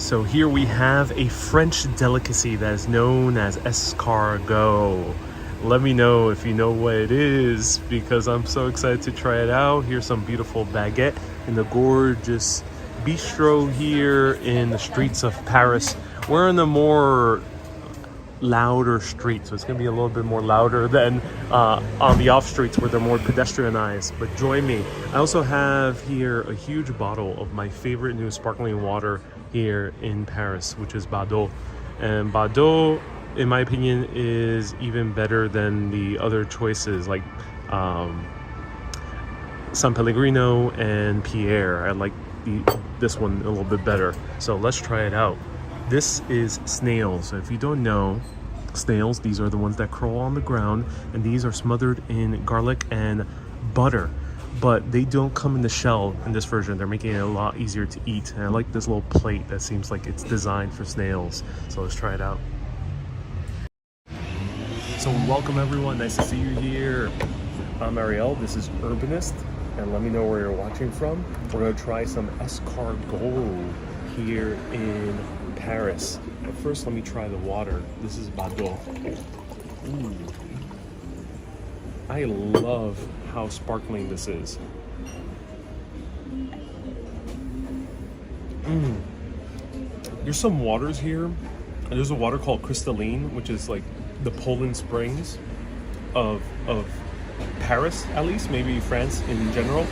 So here we have a French delicacy that is known as escargot. Let me know if you know what it is because I'm so excited to try it out. Here's some beautiful baguette in the gorgeous bistro here in the streets of Paris. We're in the more louder streets, so it's gonna be a little bit more louder than on the off streets where they're more pedestrianized, but join me. I also have here a huge bottle of my favorite new sparkling water here in Paris, which is Bardot. And Bardot, in my opinion, is even better than the other choices like San Pellegrino and Pierre. I like this one a little bit better, so let's try it out. This is Snails. So if you don't know, snails, these are the ones that crawl on the ground, and these are smothered in garlic and butter. But they don't come in the shell in this version. They're making it a lot easier to eat. And I like this little plate that seems like it's designed for snails. So let's try it out. So welcome everyone, nice to see you here. I'm Ariel, this is Urbanist, and let me know where you're watching from. We're gonna try some escargot here in Paris. But first, let me try the water. This is Bardot. Ooh. I love how sparkling this is. There's some waters here. There's a water called Crystalline, which is like the Poland Springs of Paris, at least, maybe France in general.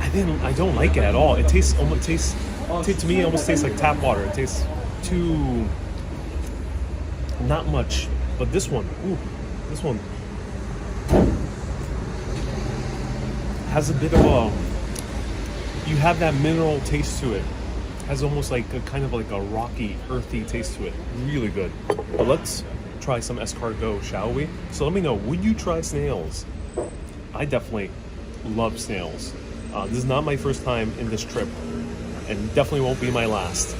I don't like it at all. It tastes to me, it almost tastes like tap water. It tastes too, not much. But this one, this one has a bit of you have that mineral taste to it. Has almost like a kind of like a rocky, earthy taste to it. Really good. But let's try some escargot, shall we? So let me know, would you try snails? I definitely love snails. This is not my first time in this trip, and definitely won't be my last.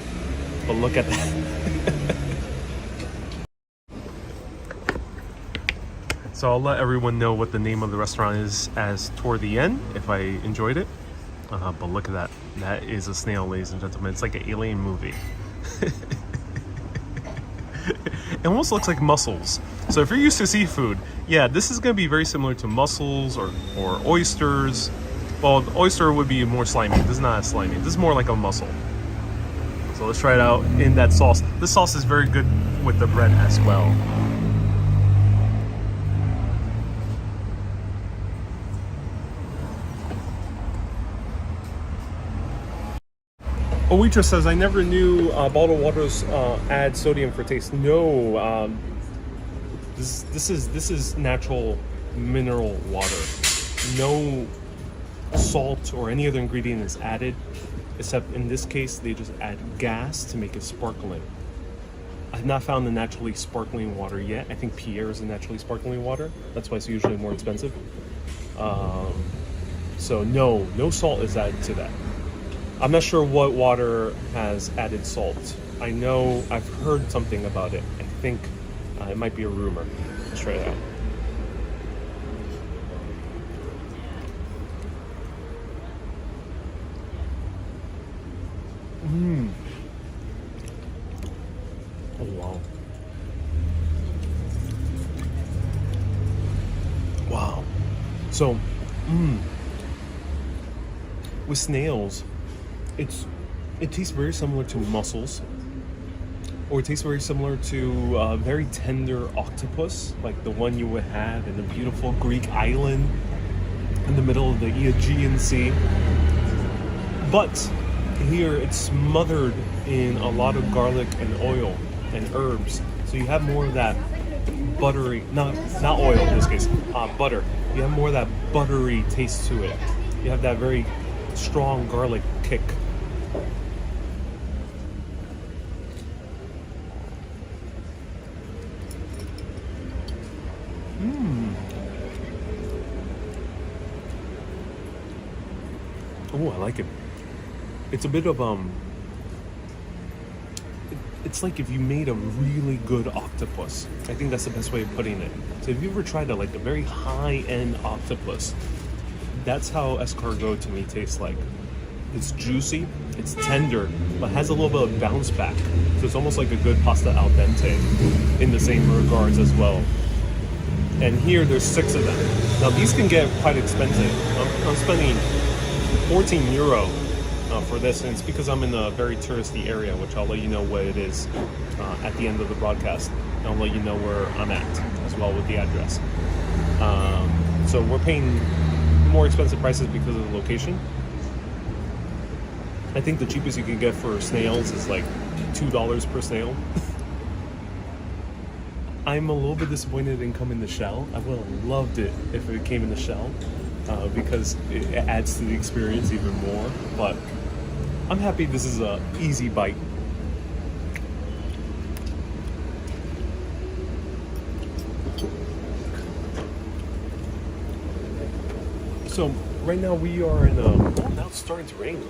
But look at that. So I'll let everyone know what the name of the restaurant is as toward the end, if I enjoyed it. But look at that. That is a snail, ladies and gentlemen. It's like an alien movie. It almost looks like mussels. So if you're used to seafood, yeah, this is going to be very similar to mussels or oysters. Well, the oyster would be more slimy. This is not as slimy. This is more like a mussel. So let's try it out in that sauce. This sauce is very good with the bread as well. A waitress says, I never knew bottled waters add sodium for taste. No, this is natural mineral water. No salt or any other ingredient is added, except in this case they just add gas to make it sparkling. I've not found the naturally sparkling water yet. I think Pierre is a naturally sparkling water. That's why it's usually more expensive. So no salt is added to that. I'm not sure what water has added salt. I know I've heard something about it. I think it might be a rumor. Let's try it out. Oh wow. Wow. So, with snails, it tastes very similar to mussels, or it tastes very similar to a very tender octopus, like the one you would have in the beautiful Greek island in the middle of the Aegean Sea. But here it's smothered in a lot of garlic and oil and herbs, so you have more of that buttery, not oil in this case, butter. You have more of that buttery taste to it. You have that very strong garlic kick. Oh, I like it. It's a bit of it's like if you made a really good octopus. I think that's the best way of putting it. So if you ever tried a very high-end octopus, that's how escargot to me tastes like. It's juicy, it's tender, but has a little bit of bounce back. So it's almost like a good pasta al dente in the same regards as well. And here there's 6 of them. Now these can get quite expensive. I'm spending 14 euro for this, and it's because I'm in a very touristy area, which I'll let you know what it is at the end of the broadcast. And I'll let you know where I'm at as well with the address. So we're paying more expensive prices because of the location. I think the cheapest you can get for snails is like $2 per snail. I'm a little bit disappointed it didn't come in the shell. I would have loved it if it came in the shell because it adds to the experience even more. But I'm happy this is a easy bite. So right now we are in oh, now it's starting to rain.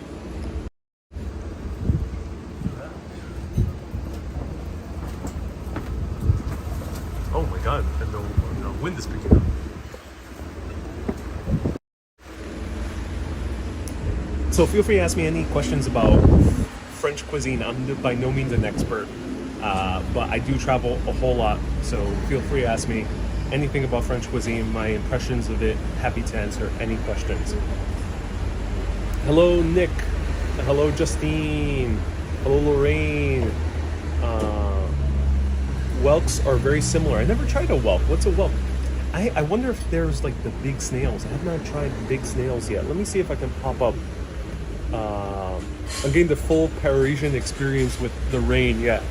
Oh my god, and the wind is picking up. So feel free to ask me any questions about French cuisine. I'm by no means an expert, but I do travel a whole lot, so feel free to ask me anything about French cuisine, my impressions of it. Happy to answer any questions. Hello Nick, hello Justine, hello Lorraine. Whelks are very similar. I never tried a whelk. What's a whelk? I wonder if there's like the big snails. I have not tried big snails yet. Let me see if I can pop up. I'm getting the full Parisian experience with the rain. Yeah.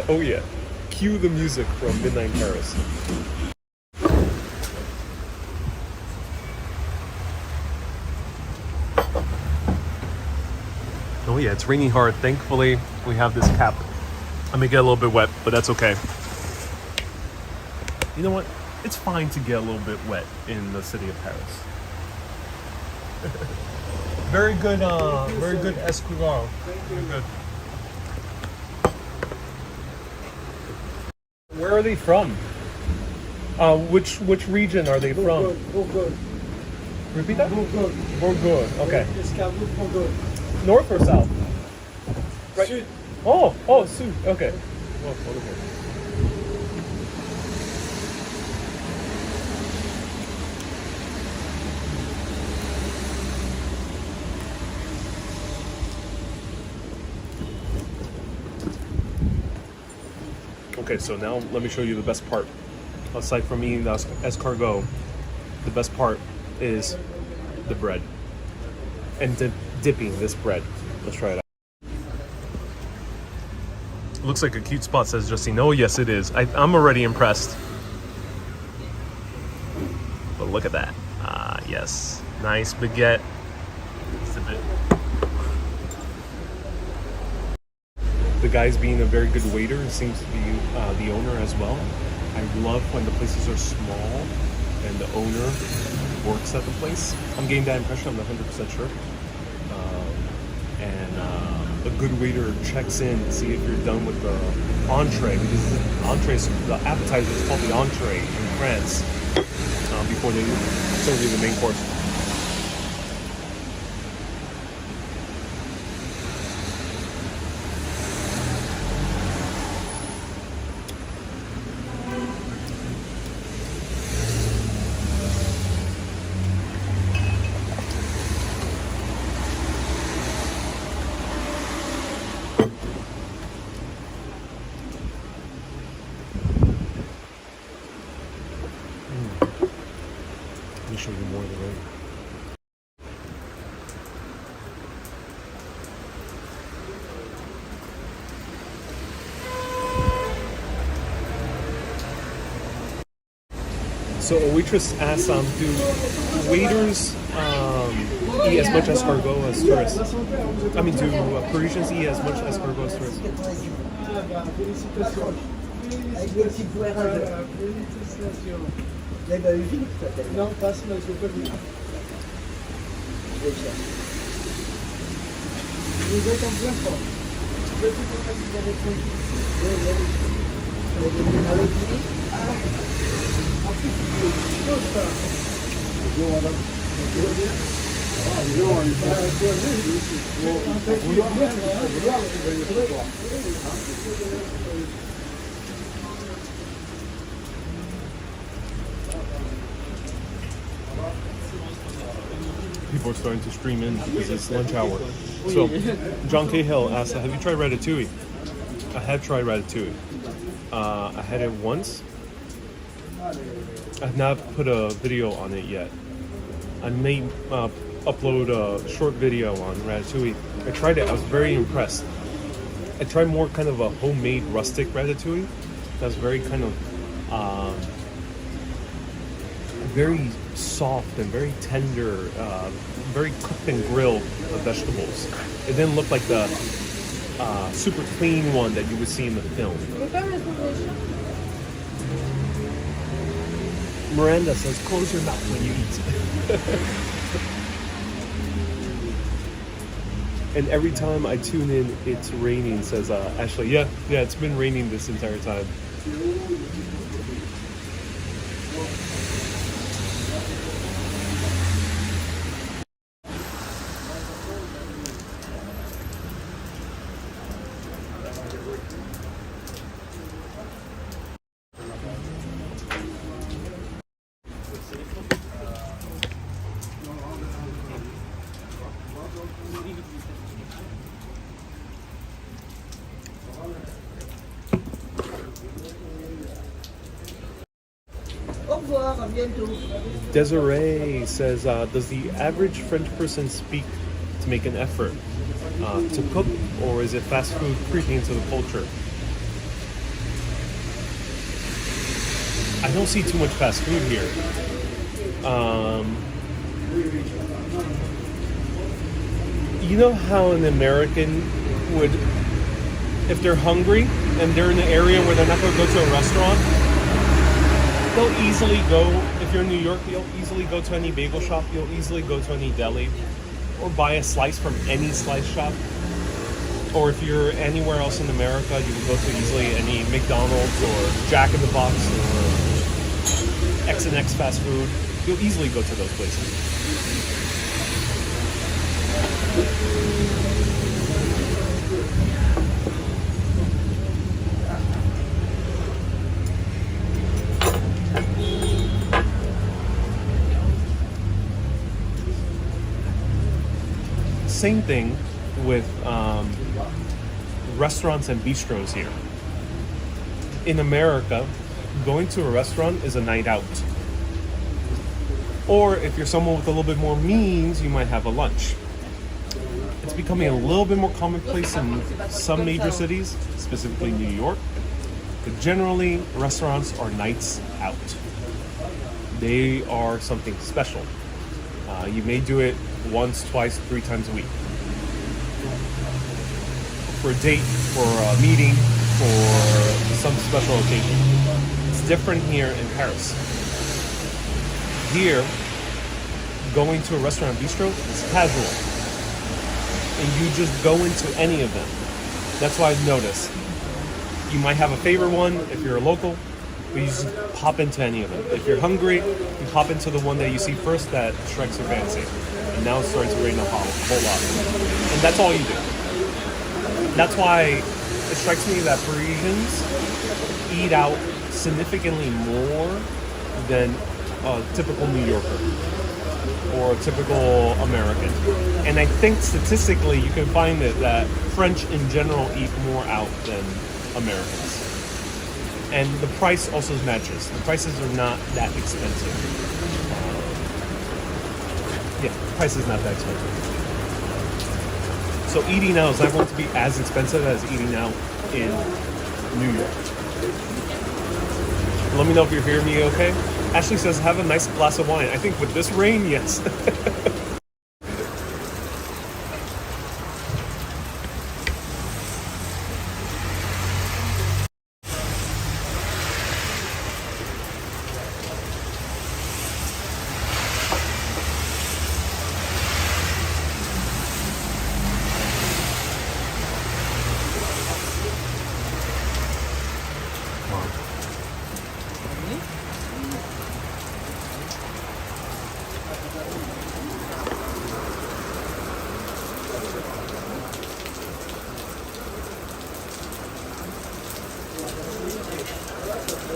Oh yeah. Cue the music from Midnight Paris. Oh yeah, it's raining hard. Thankfully, we have this cap. I may get a little bit wet, but that's okay. You know what? It's fine to get a little bit wet in the city of Paris. Very good escargot. Very good. Where are they from? Which region are they from? Bourgogne. Repeat that? Bourgogne. Bourgogne. Okay. Escargot, Bourgogne. North or south? Right. Sud. Oh, Sud. Okay. Oh, wonderful. Okay, so now let me show you the best part. Aside from eating the escargot, the best part is the bread. And dipping this bread. Let's try it out. Looks like a cute spot, says Justine. Oh, yes, it is. I'm already impressed. But look at that. Ah, yes. Nice baguette. Sip it. The guy's being a very good waiter. It seems to be the owner as well. I love when the places are small and the owner works at the place. I'm getting that impression. I'm not 100% sure. A good waiter checks in to see if you're done with the entree, because the appetizer is called the entree in France before they serve you the main course. Let me show you more of the rain. So a waitress asked, do waiters eat as much escargot as tourists? I mean, do Parisians eat as much escargot as tourists? Avec le petit poirage. Eh ben, vite, peut-être. Non, passe, mais je peux venir. Je vais chercher. Vous êtes en plein fort. Je vais tout faire avec vous. Oui, oui. Avec vous. En plus, c'est ça. Bonjour, madame. Vous allez bien? People are starting to stream in because it's lunch hour. So, John Cahill asked, have you tried Ratatouille? I had tried Ratatouille. I had it once. I've not put a video on it yet. I may upload a short video on Ratatouille. I tried it. I was very impressed. I tried more kind of a homemade rustic Ratatouille. That's very kind of very soft and very tender, very cooked and grilled vegetables. It didn't look like the super clean one that you would see in the film. Miranda says, close your mouth when you eat. And every time I tune in, it's raining, says Ashley. Yeah, it's been raining this entire time. Desiree says, does the average French person speak to make an effort to cook, or is it fast food creeping into the culture? I don't see too much fast food here. You know how an American would, if they're hungry and they're in an area where they're not going to go to a restaurant, they'll easily go, if you're in New York, you'll easily go to any bagel shop, you'll easily go to any deli, or buy a slice from any slice shop. Or if you're anywhere else in America, you can go to easily any McDonald's or Jack in the Box or X&X fast food. You'll easily go to those places. Same thing with restaurants and bistros here. In America, going to a restaurant is a night out. Or if you're someone with a little bit more means, you might have a lunch. It's becoming a little bit more commonplace in some major cities, specifically New York. But generally, restaurants are nights out. They are something special. You may do it once, twice, 3 times a week. For a date, for a meeting, for some special occasion. It's different here in Paris. Here, going to a restaurant bistro is casual. And you just go into any of them. That's why I've noticed. You might have a favorite one if you're a local, but you just hop into any of them. If you're hungry, you hop into the one that you see first that strikes your fancy. And now it's starting to rain a whole lot. And that's all you do. That's why it strikes me that Parisians eat out significantly more than a typical New Yorker or a typical American. And I think statistically you can find that French in general eat more out than Americans. And the price also matches. The prices are not that expensive. The price is not that expensive. So eating out is not going to be as expensive as eating out in New York. Let me know if you're hearing me okay. Ashley says, have a nice glass of wine. I think with this rain, yes. A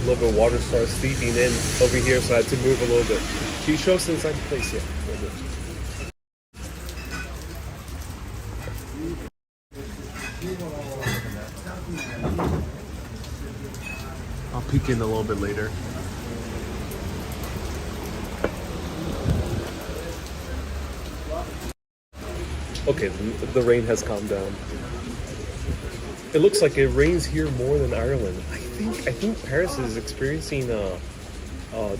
little bit of water started seeping in over here, so I had to move a little bit. Can you show us inside the place? Yeah. I'll peek in a little bit later. Okay, the rain has calmed down. It looks like it rains here more than Ireland. I think Paris is experiencing a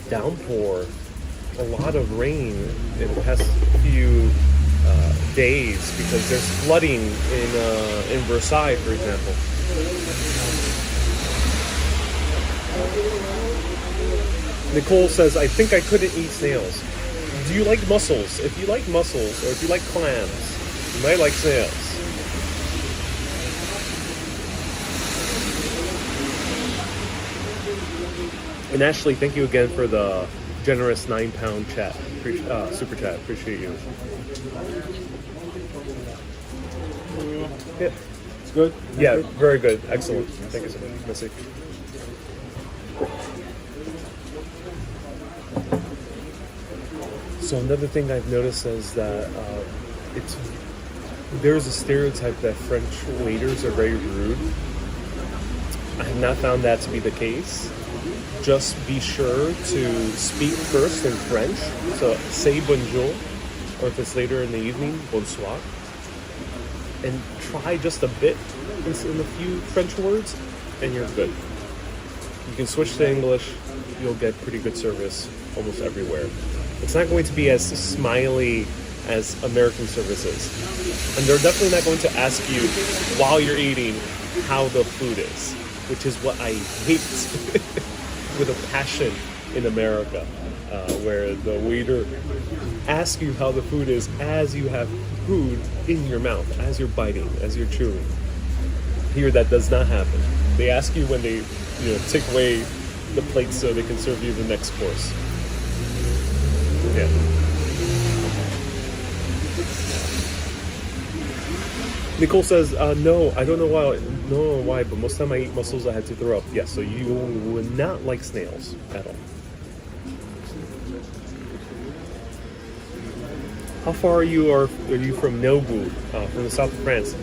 downpour, a lot of rain in the past few days because there's flooding in Versailles, for example. Nicole says, I think I couldn't eat snails. Do you like mussels? If you like mussels, or if you like clams, you might like snails. And Ashley, thank you again for the generous £9 chat, super chat. Appreciate you. Yeah. It's good? Yeah, very good. Excellent. Thank you so much. Merci. So another thing I've noticed is that there's a stereotype that French waiters are very rude. I have not found that to be the case. Just be sure to speak first in French. So say bonjour, or if it's later in the evening, bonsoir. And try just a bit in a few French words, and you're good. You can switch to English, you'll get pretty good service almost everywhere. It's not going to be as smiley as American service is. And they're definitely not going to ask you while you're eating how the food is, which is what I hate with a passion in America, where the waiter asks you how the food is as you have food in your mouth, as you're biting, as you're chewing. Here, that does not happen. They ask you when they, take away the plate so they can serve you the next course. Yeah. Nicole says, no, I don't know why, but most of the time I eat mussels, I had to throw up. Yes, so you would not like snails at all. How far are you from Nobu, from the south of France?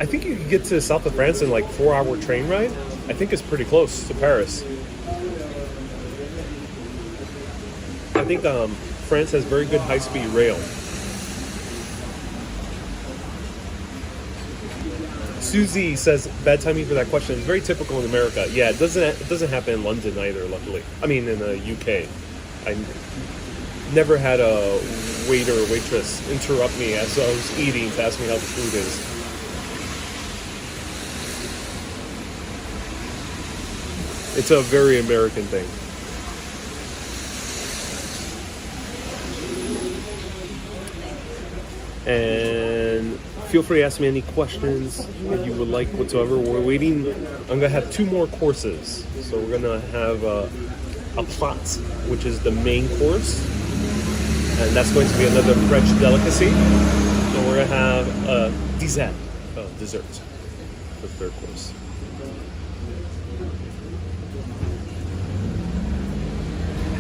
I think you can get to the south of France in like 4-hour train ride. I think it's pretty close to Paris. I think France has very good high-speed rail. Susie says, bad timing for that question. It's very typical in America. Yeah, it doesn't happen in London either, luckily. I mean, in the UK. I never had a waiter or waitress interrupt me as I was eating to ask me how the food is. It's a very American thing. And feel free to ask me any questions that you would like whatsoever. We're waiting. I'm gonna have 2 more courses. So we're gonna have a plat, which is the main course, and that's going to be another French delicacy. And we're gonna have a dessert, the 3rd course.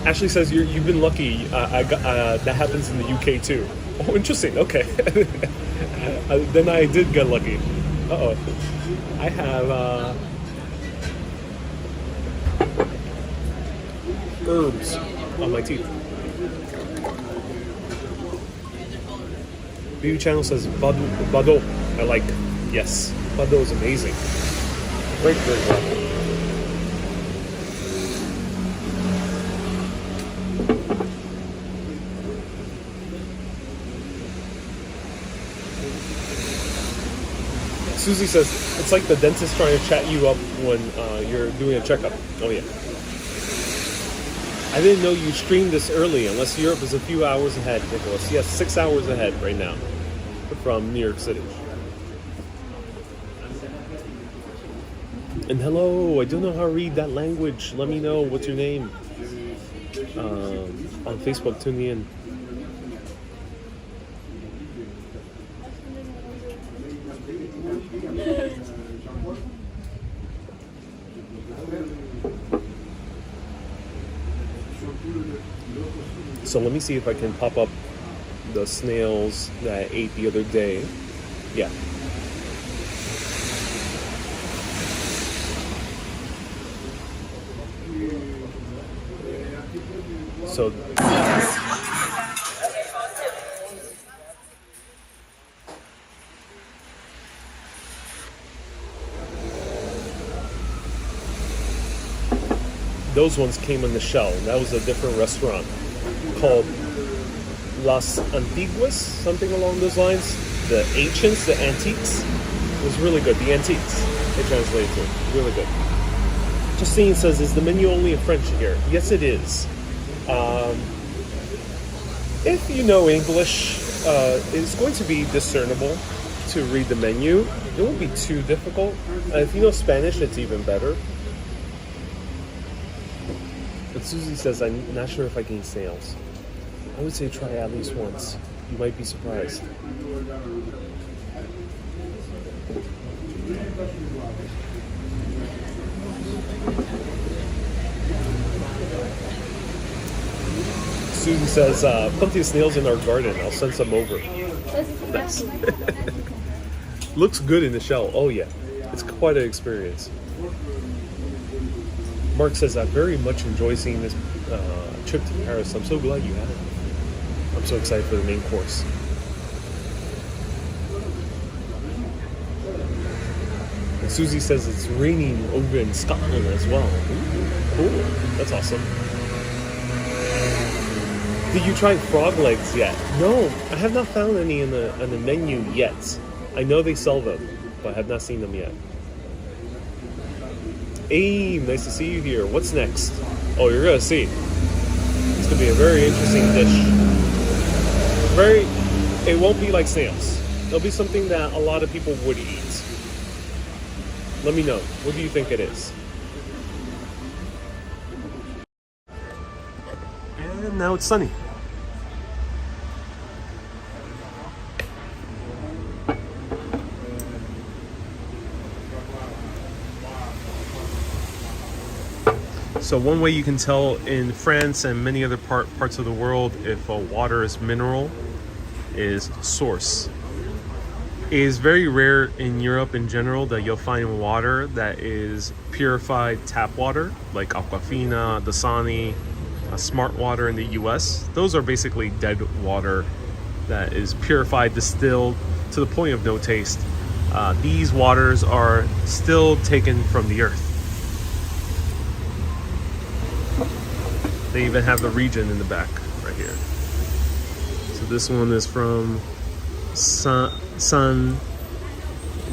Ashley says you've been lucky. That happens in the UK too. Oh, interesting. Okay. Then I did get lucky. Uh-oh. I have herbs. on my teeth. Beauty Channel says Bado. I like. Yes, Bado is amazing. Great. Susie says, it's like the dentist trying to chat you up when you're doing a checkup. Oh, yeah. I didn't know you streamed this early, unless Europe is a few hours ahead, Nicholas. Yes, 6 hours ahead right now from New York City. And hello, I don't know how to read that language. Let me know. What's your name? On Facebook, tune me in. So let me see if I can pop up the snails that I ate the other day. Yeah. So those ones came in the shell. That was a different restaurant called Las Antiguas, something along those lines. The ancients, the antiques. It was really good. The antiques, they translated to. Really good. Justine says, is the menu only in French here? Yes, it is. If you know English, it's going to be discernible to read the menu. It won't be too difficult. If you know Spanish, it's even better. But Susie says, I'm not sure if I can eat snails. I would say try at least once. You might be surprised. Susan says, plenty of snails in our garden. I'll send some over. Nice. Looks good in the shell. Oh yeah, it's quite an experience. Mark says, I very much enjoy seeing this trip to Paris. I'm so glad you had it. I'm so excited for the main course. And Susie says it's raining over in Scotland as well. Ooh, cool. That's awesome. Did you try frog legs yet? No, I have not found any on the menu yet. I know they sell them, but I have not seen them yet. Hey, nice to see you here. What's next? Oh, you're gonna see. It's gonna be a very interesting dish. It won't be like snails. It'll be something that a lot of people would eat. Let me know. What do you think it is? And now it's sunny. So one way you can tell in France and many other parts of the world if water is mineral is source. It is very rare in Europe in general that you'll find water that is purified tap water, like Aquafina, Dasani, Smart Water in the US. Those are basically dead water that is purified, distilled to the point of no taste. These waters are still taken from the earth. They even have the region in the back right here. So this one is from San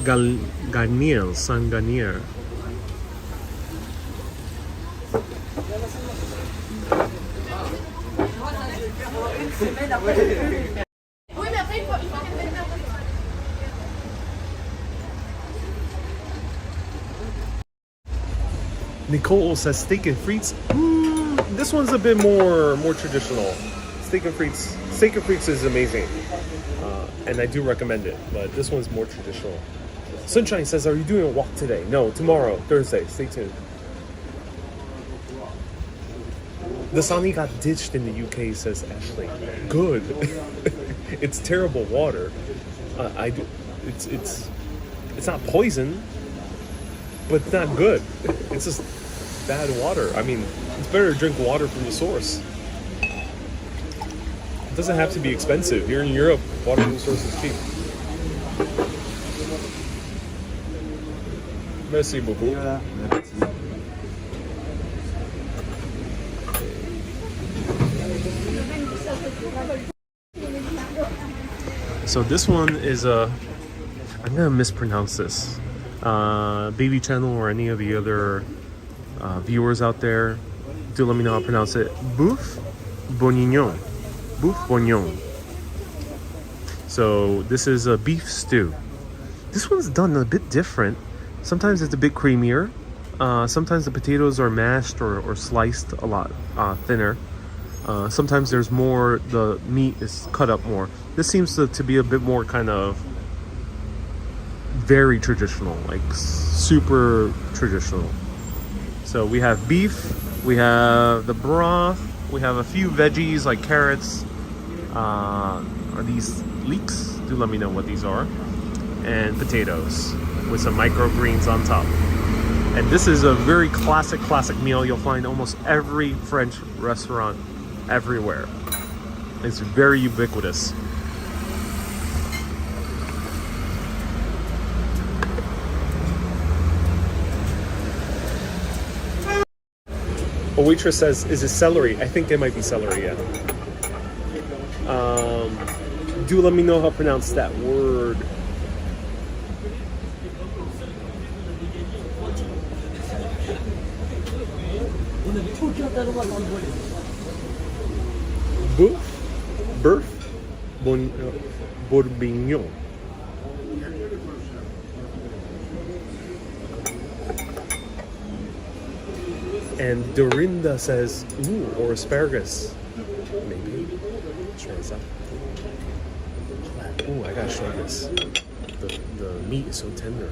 Garnier. Nicole says steak and frites. This one's a bit more traditional. Steak and frites is amazing, and I do recommend it. But this one's more traditional. Sunshine says, "Are you doing a walk today?" No, tomorrow, Thursday. Stay tuned. The Dasani got ditched in the UK, says Ashley. Good. It's terrible water. It's not poison, but it's not good. It's just bad water. I mean, it's better to drink water from the source. doesn't have to be expensive. Here in Europe, water resource is cheap. Merci beaucoup. So this one is I'm gonna mispronounce this. Baby Channel or any of the other viewers out there, do let me know how to pronounce it. Boeuf bourguignon. Boeuf bourguignon. So this is a beef stew. This one's done a bit different. Sometimes it's a bit creamier. Sometimes the potatoes are mashed or sliced a lot thinner. Sometimes there's more, the meat is cut up more. This seems to be a bit more kind of very traditional, like super traditional. So we have beef, we have the broth, we have a few veggies like carrots. Are these leeks? Do let me know what these are. And potatoes with some microgreens on top. And this is a very classic meal you'll find almost every French restaurant everywhere. It's very ubiquitous. A waitress says, is it celery? I think it might be celery, yeah. Do let me know how to pronounce that word. Boeuf bourguignon. And Dorinda says, ooh, or asparagus. Maybe. Let's try this out. Ooh, I gotta show this. The meat is so tender.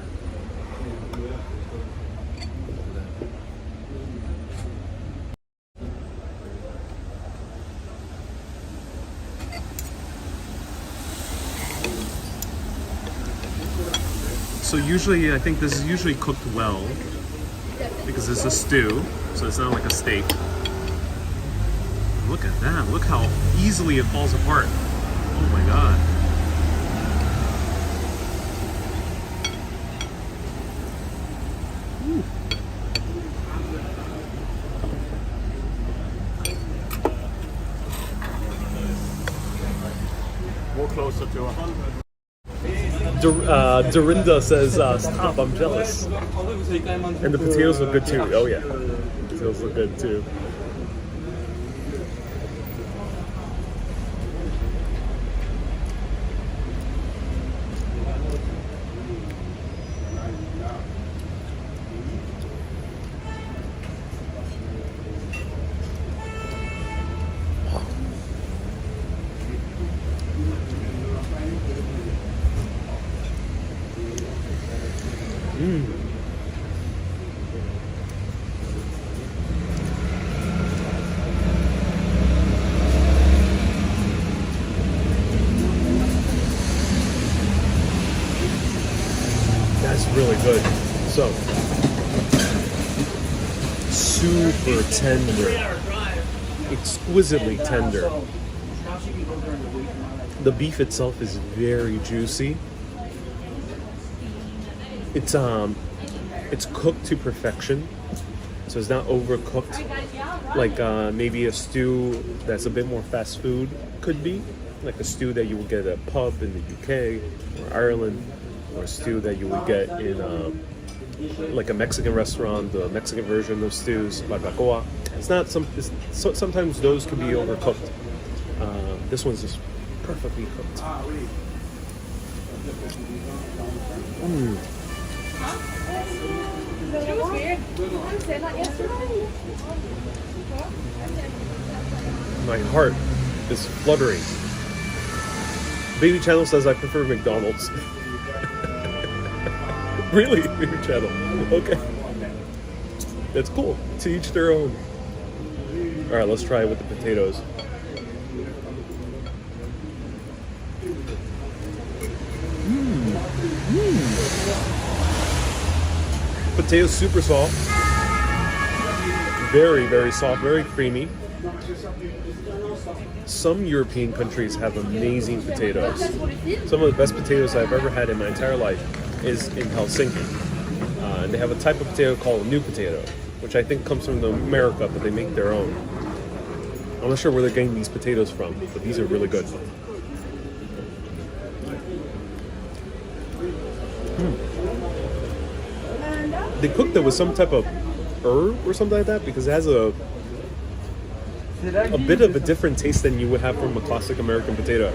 So usually, I think this is usually cooked well because it's a stew, so it's not like a steak. Look at that, look how easily it falls apart. Oh my God. Ooh. More closer to 100. Dorinda says, stop, I'm jealous. And the potatoes look good too. Oh yeah, the potatoes look good too. That's really good. So, super tender, exquisitely tender. The beef itself is very juicy. It's cooked to perfection, so it's not overcooked like maybe a stew that's a bit more fast food could be, like a stew that you would get at a pub in the UK or Ireland, or a stew that you would get in like a Mexican restaurant, the Mexican version of stews, barbacoa. It's not sometimes those can be overcooked. This one's just perfectly cooked. My heart is fluttering. Baby Channel says I prefer McDonald's. Really? Baby Channel. Okay. That's cool. To each their own. Alright, let's try it with the potatoes. Potatoes super soft. Very, very soft, very creamy. Some European countries have amazing potatoes. Some of the best potatoes I've ever had in my entire life is in Helsinki. And they have a type of potato called a new potato, which I think comes from America, but they make their own. I'm not sure where they're getting these potatoes from, but these are really good. They cooked it with some type of herb or something like that because it has a bit of a different taste than you would have from a classic American potato.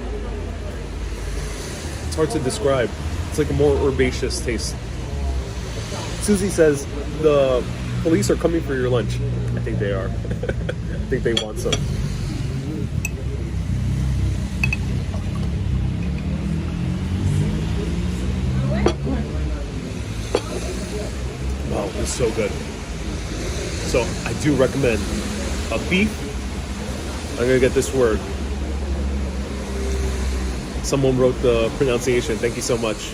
It's hard to describe. It's like a more herbaceous taste. Susie says the police are coming for your lunch. I think they are. I think they want some. Wow, this is so good. So I do recommend a beef. I'm gonna get this word. Someone wrote the pronunciation. Thank you so much.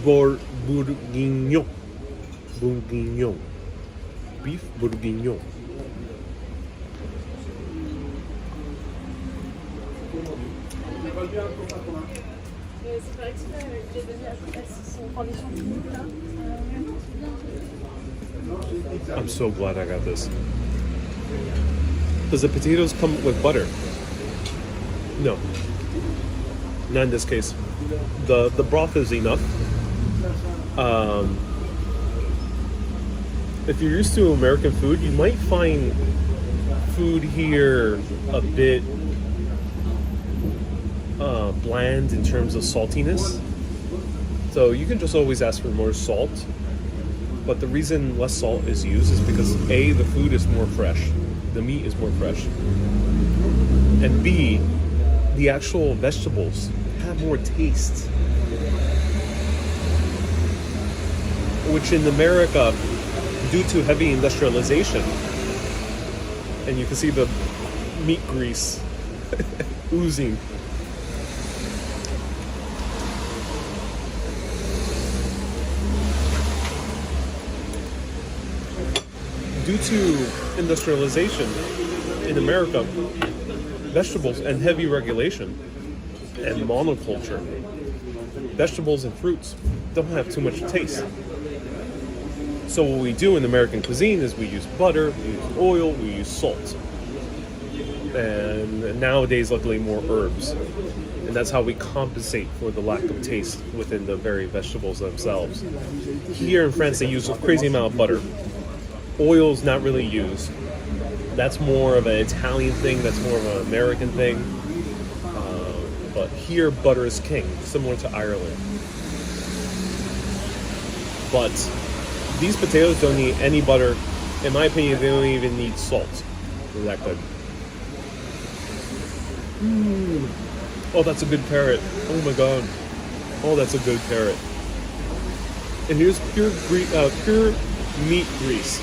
Bourguignon. Bourguignon. Beef bourguignon. I'm so glad I got this. Does the potatoes come with butter? No. Not in this case. The broth is enough. If you're used to American food, you might find food here a bit bland in terms of saltiness. So you can just always ask for more salt. But the reason less salt is used is because A, the food is more fresh. The meat is more fresh. And B, the actual vegetables have more taste. Which in America, due to heavy industrialization, and you can see the meat grease oozing. Due to industrialization in America, vegetables and heavy regulation and monoculture, vegetables and fruits don't have too much taste. So what we do in American cuisine is we use butter, we use oil, we use salt. And nowadays, luckily, more herbs. And that's how we compensate for the lack of taste within the very vegetables themselves. Here in France, they use a crazy amount of butter. Oil's not really used. That's more of an Italian thing, that's more of an American thing. But here, butter is king, similar to Ireland. But these potatoes don't need any butter. In my opinion, they don't even need salt. They're that good. Oh, that's a good carrot. Oh my god. Oh, that's a good carrot. And here's pure meat grease.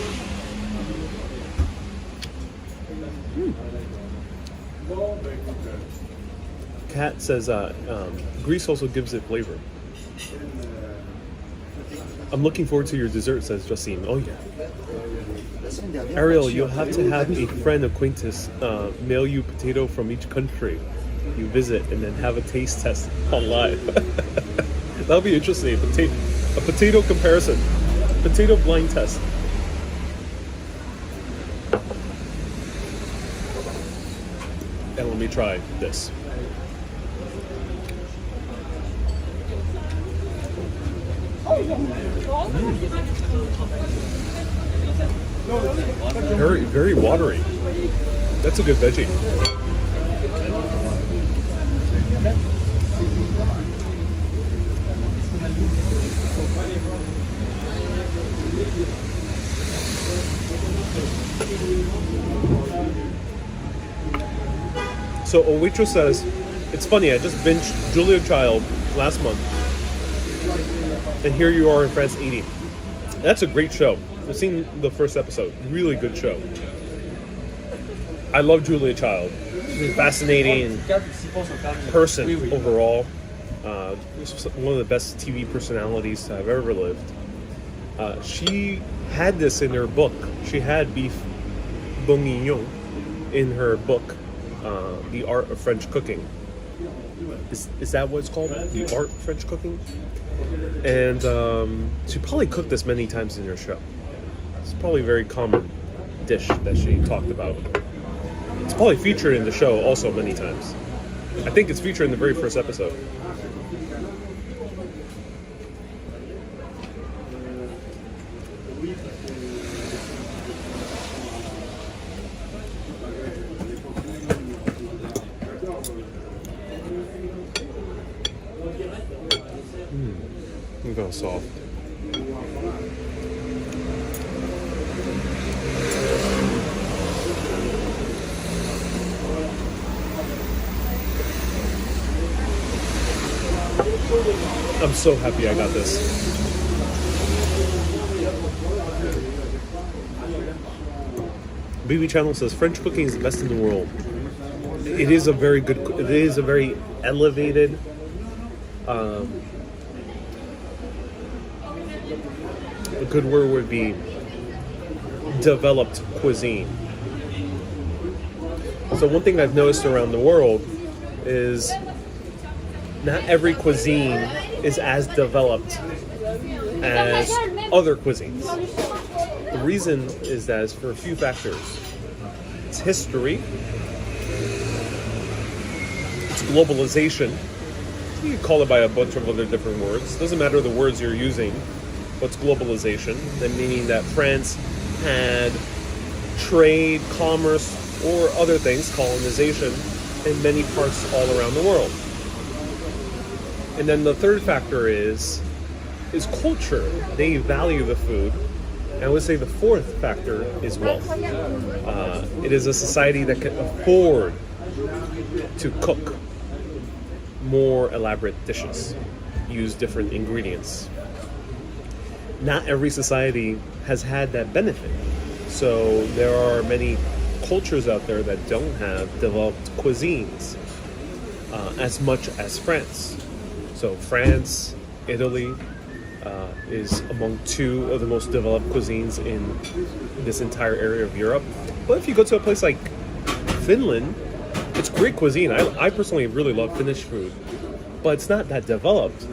Kat says grease also gives it flavor. I'm looking forward to your dessert, says Justine. Oh yeah. Ariel, you'll have to have a friend acquaintance mail you potato from each country you visit and then have a taste test on live. That'll be interesting. A potato comparison. Potato blind test. And let me try this. Very, very watery. That's a good veggie. So a waitress says, it's funny, I just binged Julia Child last month. And here you are in France eating. That's a great show. I've seen the first episode. Really good show. I love Julia Child. She's a fascinating person overall. One of the best TV personalities I've ever lived. She had this in her book. She had beef Bourguignon in her book, The Art of French Cooking. Is that what it's called? The Art of French Cooking? And she probably cooked this many times in her show. It's probably a very common dish that she talked about. It's probably featured in the show also many times. I think it's featured in the very first episode. Look how soft. I'm so happy I got this. BB Channel says French cooking is the best in the world. It is a very good. It is a very elevated. A good word would be developed cuisine. So one thing I've noticed around the world is not every cuisine is as developed as other cuisines. The reason is that it's for a few factors. It's history, it's globalization. You can call it by a bunch of other different words. It doesn't matter the words you're using. What's globalization? That meaning that France had trade, commerce, or other things, colonization, in many parts all around the world. And then the third factor is culture. They value the food. And I would say the fourth factor is wealth. It is a society that can afford to cook more elaborate dishes, use different ingredients. Not every society has had that benefit. So there are many cultures out there that don't have developed cuisines as much as France. So France, Italy is among two of the most developed cuisines in this entire area of Europe. But if you go to a place like Finland, it's great cuisine. I personally really love Finnish food, but it's not that developed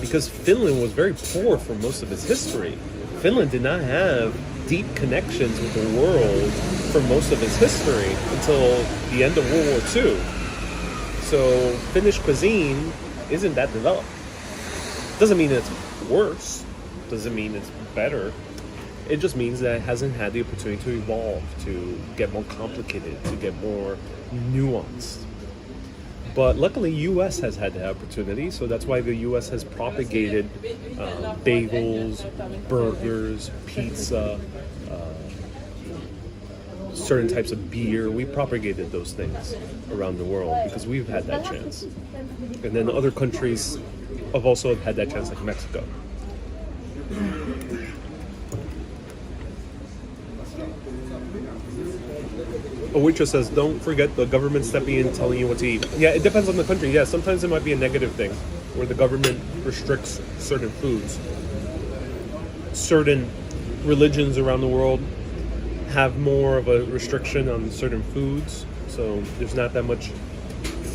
because Finland was very poor for most of its history. Finland did not have deep connections with the world for most of its history until the end of World War II. So Finnish cuisine isn't that developed. Doesn't mean it's worse. Doesn't mean it's better. It just means that it hasn't had the opportunity to evolve, to get more complicated, to get more nuanced. But luckily, U.S. has had the opportunity, so that's why the U.S. has propagated bagels, burgers, pizza, certain types of beer. We propagated those things around the world because we've had that chance. And then other countries have also had that chance, like Mexico. A waitress says, don't forget the government stepping in and telling you what to eat. Yeah, it depends on the country. Yeah, sometimes it might be a negative thing where the government restricts certain foods. Certain religions around the world have more of a restriction on certain foods. So there's not that much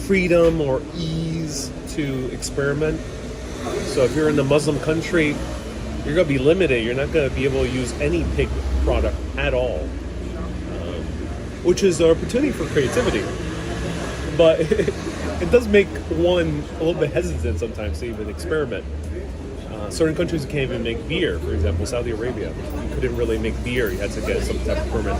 freedom or ease to experiment. So if you're in a Muslim country, you're going to be limited. You're not going to be able to use any pig product at all. Which is an opportunity for creativity. But it does make one a little bit hesitant sometimes to even experiment. Certain countries can't even make beer. For example, Saudi Arabia. You couldn't really make beer. You had to get some type of permit.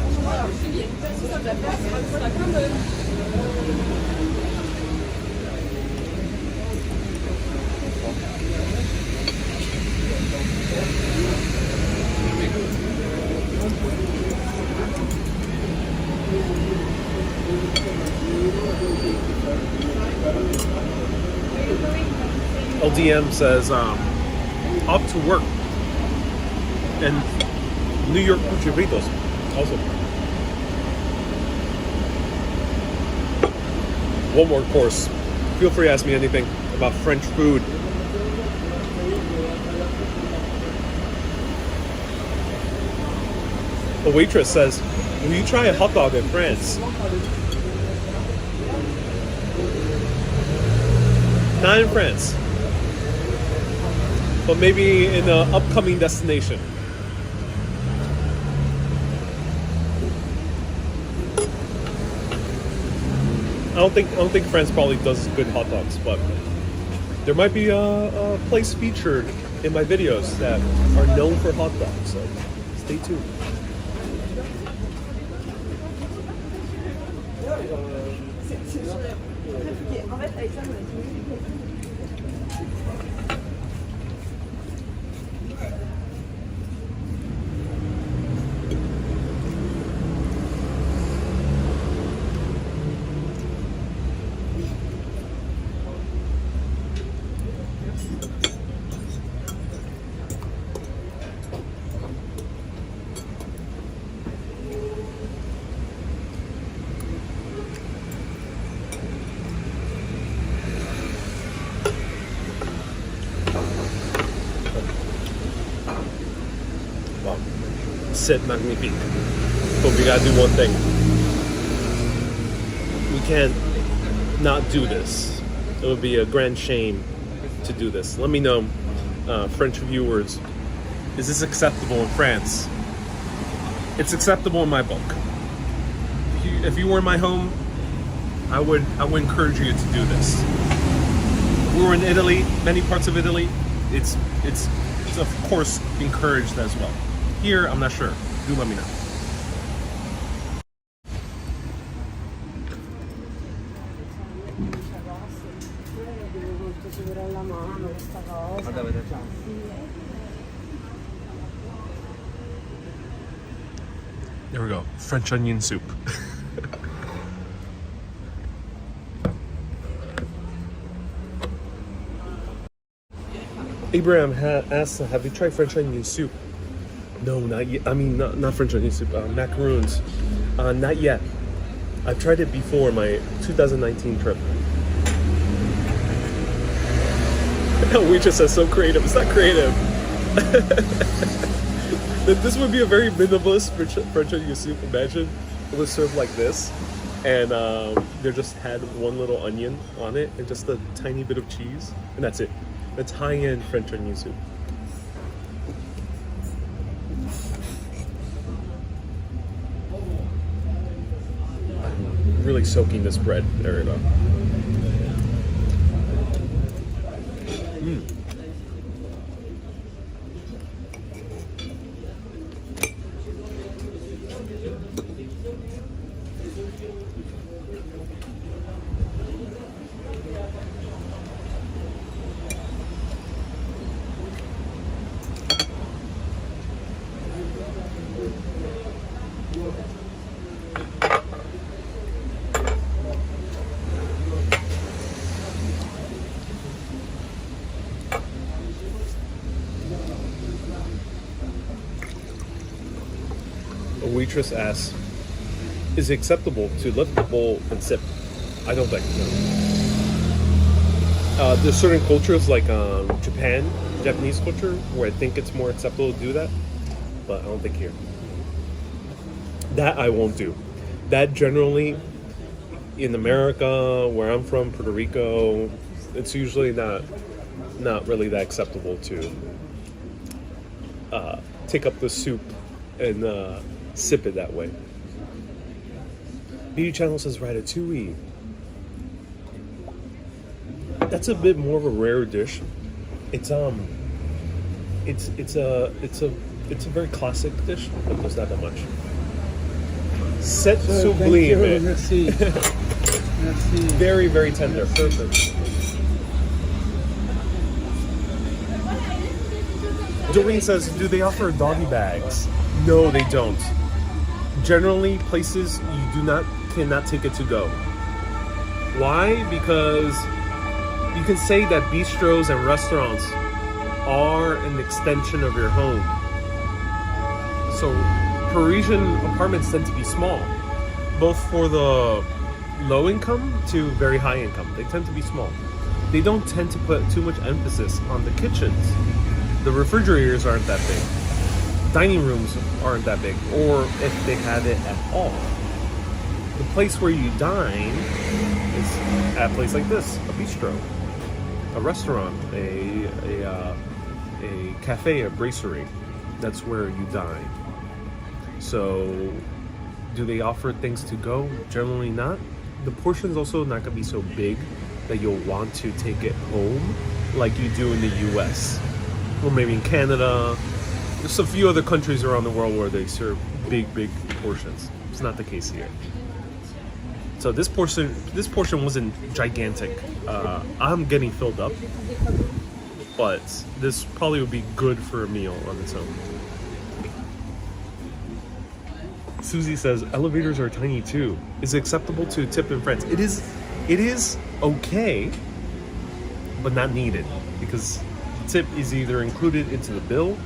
LDM says, off to work. And New York Puchibritos also. One more course. Feel free to ask me anything about French food. A waitress says, will you try a hot dog in France? Not in France, but maybe in an upcoming destination. I don't think France probably does good hot dogs, but there might be a place featured in my videos that are known for hot dogs. So stay tuned. C'est magnifique. But we gotta do one thing. We can't not do this. It would be a grand shame to do this. Let me know, French viewers, is this acceptable in France? It's acceptable in my book. If you were in my home, I would encourage you to do this. If we were in Italy, many parts of Italy, it's of course encouraged as well. Here, I'm not sure. Do let me know. There we go. French onion soup. Abraham asked, have you tried French onion soup? No, not yet. I mean, not French onion soup, macaroons. Not yet. I've tried it before my 2019 trip. We just said so creative. It's not creative. This would be a very minimalist French onion soup. Imagine it was served like this, and they just had one little onion on it and just a tiny bit of cheese, and that's it. That's high-end French onion soup. Really soaking this bread. There we go. A waitress asks, is it acceptable to lift the bowl and sip? I don't think so. There's certain cultures like Japan, Japanese culture, where I think it's more acceptable to do that, but I don't think here. That I won't do. That generally, in America, where I'm from, Puerto Rico, it's usually not really that acceptable to take up the soup and sip it that way. Beauty Channel says Ratatouille. That's a bit more of a rare dish. It's a very classic dish, but there's not that much. C'est sublime. Merci. Very, very tender. Perfect. Doreen says, do they offer doggy bags? No, they don't. Generally, places you cannot take it to go. Why? Because you can say that bistros and restaurants are an extension of your home. So Parisian apartments tend to be small, both for the low income to very high income. They tend to be small. They don't tend to put too much emphasis on the kitchens. The refrigerators aren't that big. dining rooms aren't that big, or if they have it at all. The place where you dine is at a place like this, a bistro, a restaurant, a cafe, a brasserie. That's where you dine. So, do they offer things to go? Generally not. The portion's also not gonna be so big that you'll want to take it home like you do in the US. Or maybe in Canada. There's a few other countries around the world where they serve big portions. It's not the case here. So this portion wasn't gigantic. I'm getting filled up, but this probably would be good for a meal on its own. Susie says elevators are tiny too. Is it acceptable to tip in France? It is okay, but not needed, because the tip is either included into the bill,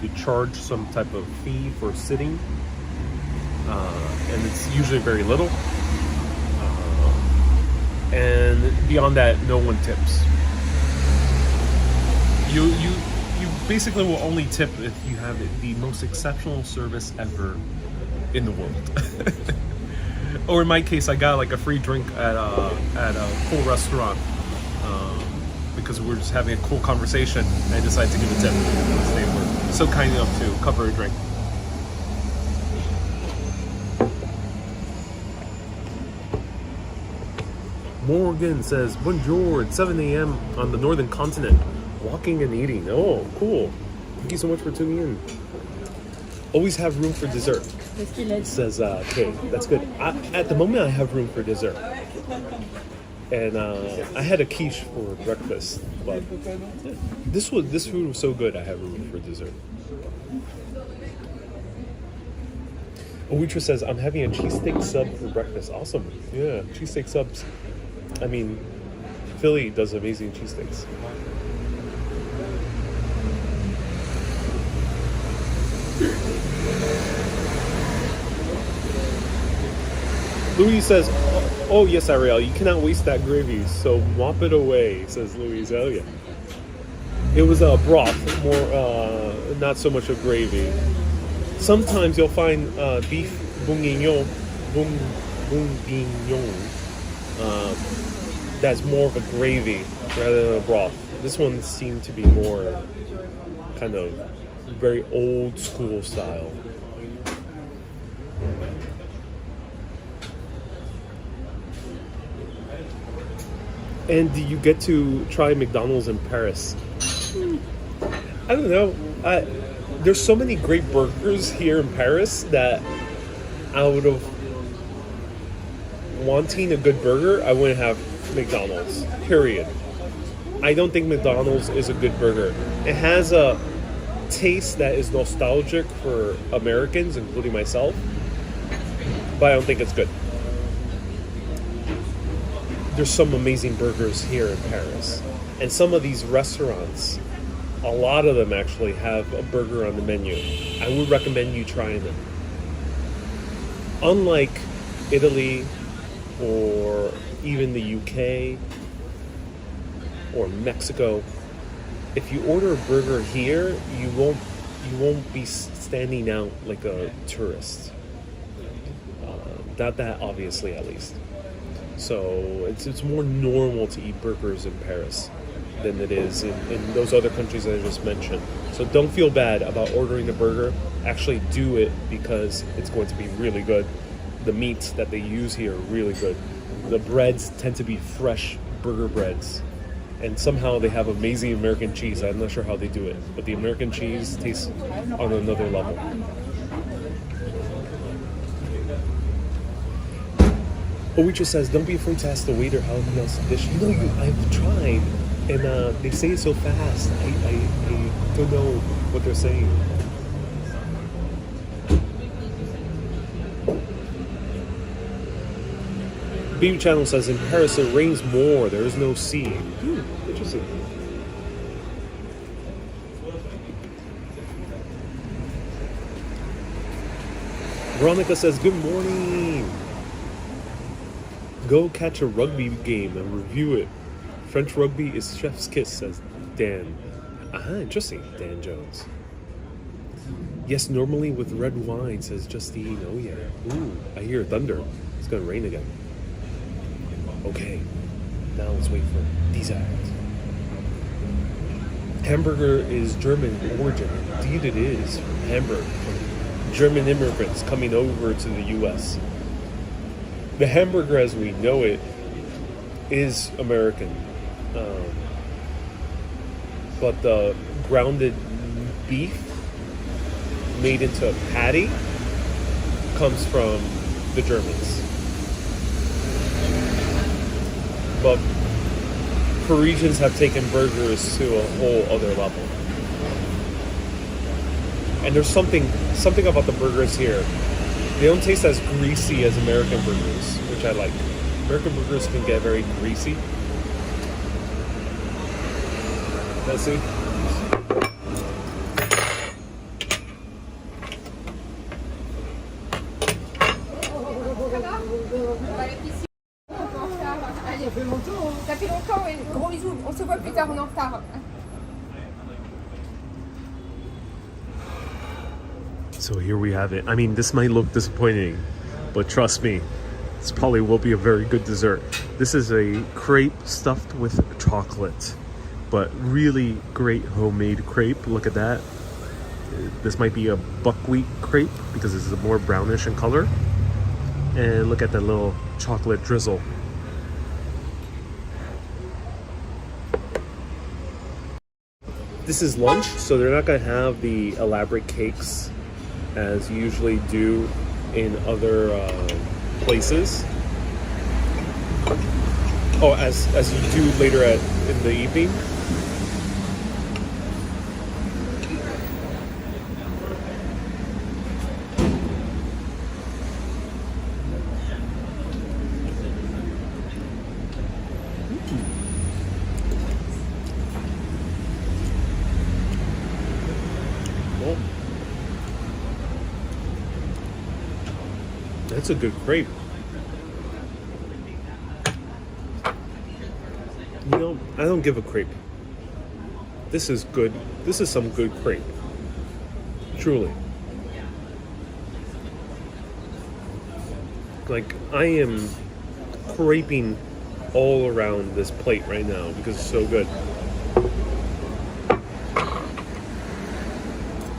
you charge some type of fee for sitting, and it's usually very little. And beyond that, no one tips. You basically will only tip if you have the most exceptional service ever in the world. Or in my case, I got like a free drink at a cool restaurant because we were just having a cool conversation. And I decided to give a tip because they were so kind enough to cover a drink. Morgan says, bonjour, it's 7 a.m. on the northern continent. Walking and eating. Oh, cool. Thank you so much for tuning in. Always have room for dessert, says Kay. That's good. At the moment, I have room for dessert. And I had a quiche for breakfast, but this food was so good, I have room for dessert. A waitress says, I'm having a cheesesteak sub for breakfast. Awesome. Yeah, cheesesteak subs. I mean, Philly does amazing cheesesteaks. Louis says, oh yes, Ariel, you cannot waste that gravy, so mop it away, says Louis. Oh yeah. It was a broth, more, not so much a gravy. Sometimes you'll find beef bourguignon, that's more of a gravy rather than a broth. This one seemed to be more kind of very old school style. And do you get to try McDonald's in Paris? I don't know. There's so many great burgers here in Paris that I would have, wanting a good burger, I wouldn't have McDonald's, period. I don't think McDonald's is a good burger. It has a taste that is nostalgic for Americans, including myself, but I don't think it's good. There's some amazing burgers here in Paris, and some of these restaurants, a lot of them actually have a burger on the menu. I would recommend you trying them. Unlike Italy or even the UK or Mexico, if you order a burger here, you won't be standing out like a tourist. Not that obviously, at least. So it's more normal to eat burgers in Paris than it is in those other countries that I just mentioned. So don't feel bad about ordering a burger. Actually do it because it's going to be really good. The meats that they use here are really good. The breads tend to be fresh burger breads. And somehow they have amazing American cheese. I'm not sure how they do it, but the American cheese tastes on another level. A waitress says, don't be afraid to ask the waiter how he else the dish. I've tried, and they say it so fast. I don't know what they're saying. Baby Channel says, in Paris it rains more. There is no sea. Interesting. Veronica says, good morning. Go catch a rugby game and review it. French rugby is chef's kiss, says Dan. Interesting. Dan Jones. Yes, normally with red wine, says Justine. Oh yeah. Ooh, I hear thunder. It's gonna rain again. Okay, now let's wait for dessert. Hamburger is German origin. Indeed it is. Hamburg. German immigrants coming over to the U.S. The hamburger as we know it is American. But the grounded beef made into a patty comes from the Germans. But Parisians have taken burgers to a whole other level. And there's something about the burgers here. They don't taste as greasy as American burgers, which I like. American burgers can get very greasy. Let's see. Ça fait longtemps et gros bisous. On se voit plus tard, on est en retard. So here we have it. I mean, this might look disappointing, but trust me, this probably will be a very good dessert. This is a crepe stuffed with chocolate, but really great homemade crepe. Look at that. This might be a buckwheat crepe because this is more brownish in color. And look at that little chocolate drizzle. This is lunch, so they're not going to have the elaborate cakes as you usually do in other places. Oh, as you do later in the evening. Well, that's a good crepe. You know, I don't give a crepe. This is good. This is some good crepe. Truly. Like, I am creping all around this plate right now because it's so good.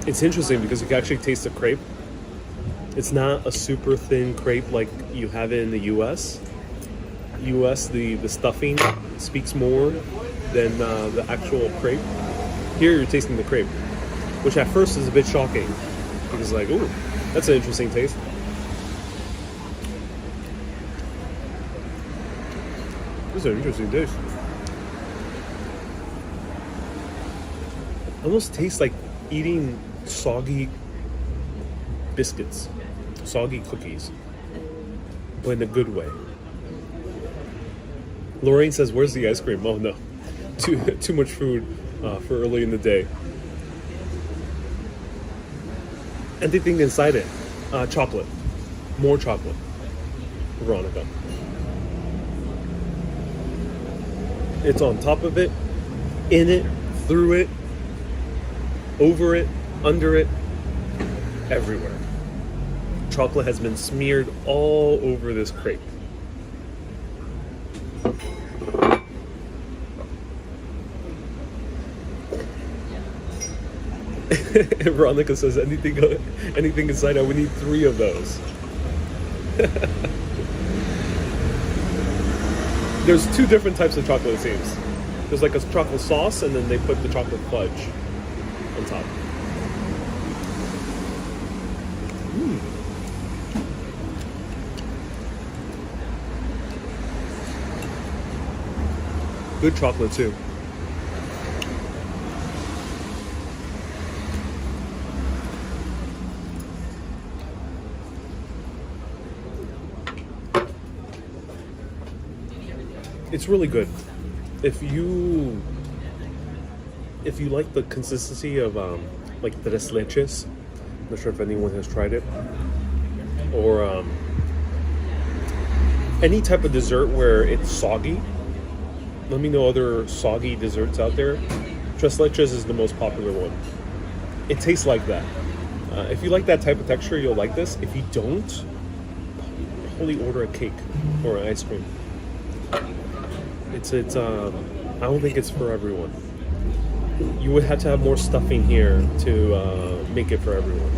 It's interesting because you can actually taste the crepe. It's not a super thin crepe like you have it in the US. The stuffing speaks more than the actual crepe. Here you're tasting the crepe, which at first is a bit shocking because like, ooh, that's an interesting taste. This is an interesting taste. Almost tastes like eating soggy biscuits, soggy cookies, but in a good way. Lorraine says, "Where's the ice cream?" Oh no, too much food for early in the day. Anything inside it? Chocolate, more chocolate. Veronica. It's on top of it, in it, through it, over it, under it, everywhere. Chocolate has been smeared all over this crepe. Veronica says, anything inside, I would need 3 of those. There's 2 different types of chocolate, it seems. There's like a chocolate sauce, and then they put the chocolate fudge on top. Good chocolate too. It's really good. If you like the consistency of like tres leches, I'm not sure if anyone has tried it, or any type of dessert where it's soggy. Let me know other soggy desserts out there. Tres leches is the most popular one. It tastes like that. If you like that type of texture, you'll like this. If you don't, probably order a cake or an ice cream. It's I don't think it's for everyone. You would have to have more stuffing here to make it for everyone.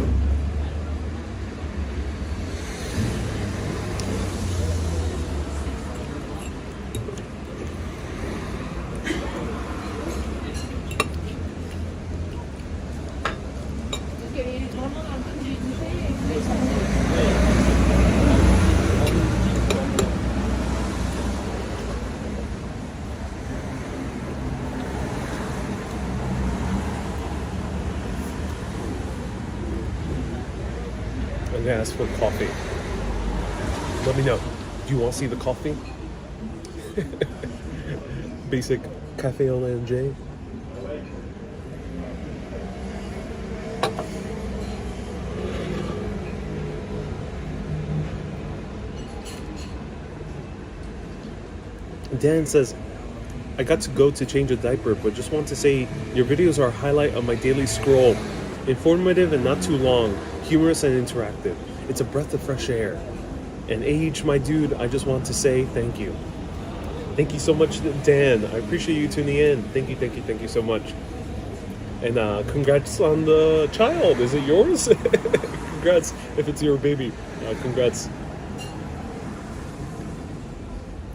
I'm gonna ask for coffee. Let me know. Do you want to see the coffee? Basic cafe au lait. Dan says, I got to go to change a diaper, but just want to say your videos are a highlight of my daily scroll. Informative and not too long, humorous and interactive. It's a breath of fresh air. And age, my dude, I just want to say thank you. Thank you so much, Dan. I appreciate you tuning in. Thank you so much. And congrats on the child. Is it yours? Congrats if it's your baby. Congrats.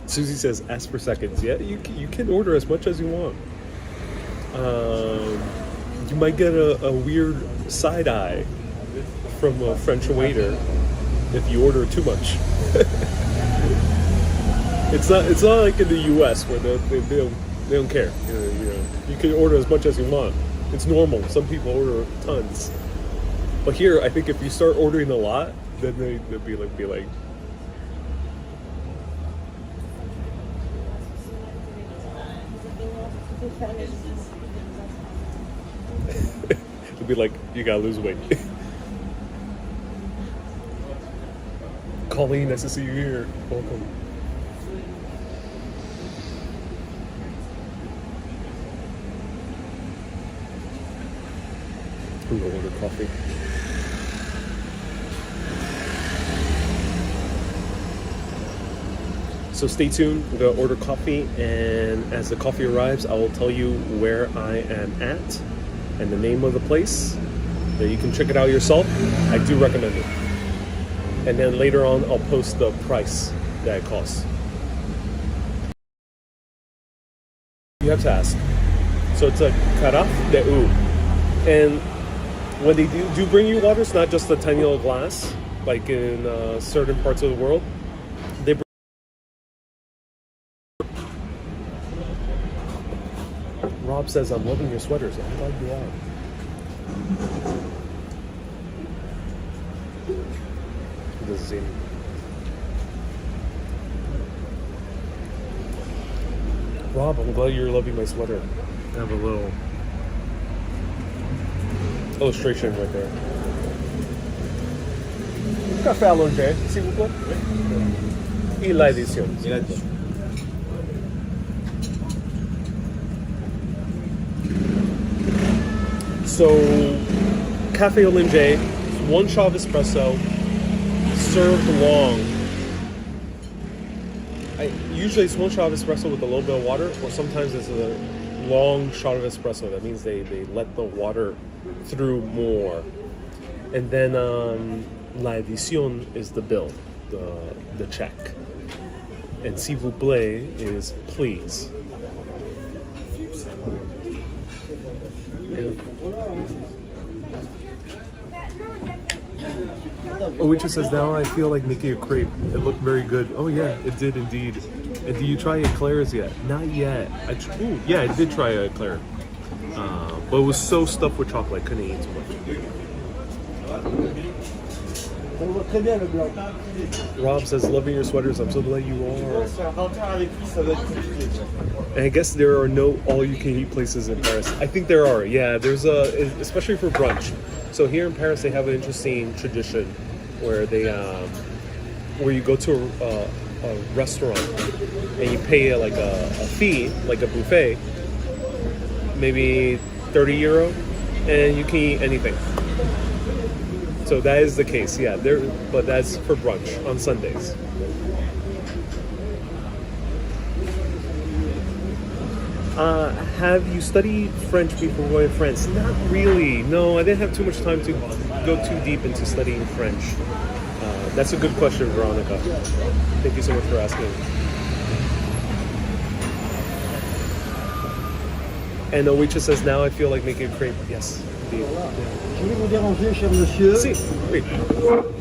Susie says, ask for seconds. Yeah, you can order as much as you want. You might get a weird side eye from a French waiter if you order too much. It's not like in the U.S. where they don't care. You can order as much as you want. It's normal. Some people order tons, but here I think if you start ordering a lot, then they'll be like. It'll be like, you gotta lose weight. Colleen, nice to see you here. Welcome. I'm gonna order coffee. So stay tuned. I'm gonna order coffee, and as the coffee arrives, I will tell you where I am at and the name of the place. That you can check it out yourself. I do recommend it. And then later on, I'll post the price that it costs. You have to ask. So it's a carafe de eau, and when they do bring you water, it's not just a tiny little glass like in certain parts of the world. They bring. Rob says, I'm loving your sweaters. I'm glad you are. He doesn't see me. Rob, I'm glad you're loving my sweater. I have a little illustration right there. Café allongé, s'il vous plaît. Et l'addition. So, Cafe Olingé, one shot of espresso, served long. Usually it's one shot of espresso with a little bit of water, or sometimes it's a long shot of espresso. That means they let the water through more. And then la edición is the bill, the check. And s'il vous plaît is please. Oicha says, now I feel like making a crepe. It looked very good. Oh yeah, it did indeed. And do you try eclairs yet? Not yet. Yeah, I did try eclair. But it was so stuffed with chocolate, I couldn't eat too much. Rob says, loving your sweaters. I'm so glad you are. And I guess there are no all-you-can-eat places in Paris. I think there are. Yeah, there's especially for brunch. So here in Paris, they have an interesting tradition where where you go to a restaurant and you pay like a fee, like a buffet, maybe €30, and you can eat anything. So that is the case, yeah. There, but that's for brunch on Sundays. Have you studied French before going to France? Not really. No, I didn't have too much time to go too deep into studying French. That's a good question, Veronica. Thank you so much for asking. And the waitress says, now I feel like making a crepe. Yes, indeed. Je vais vous déranger, cher monsieur. Si, oui.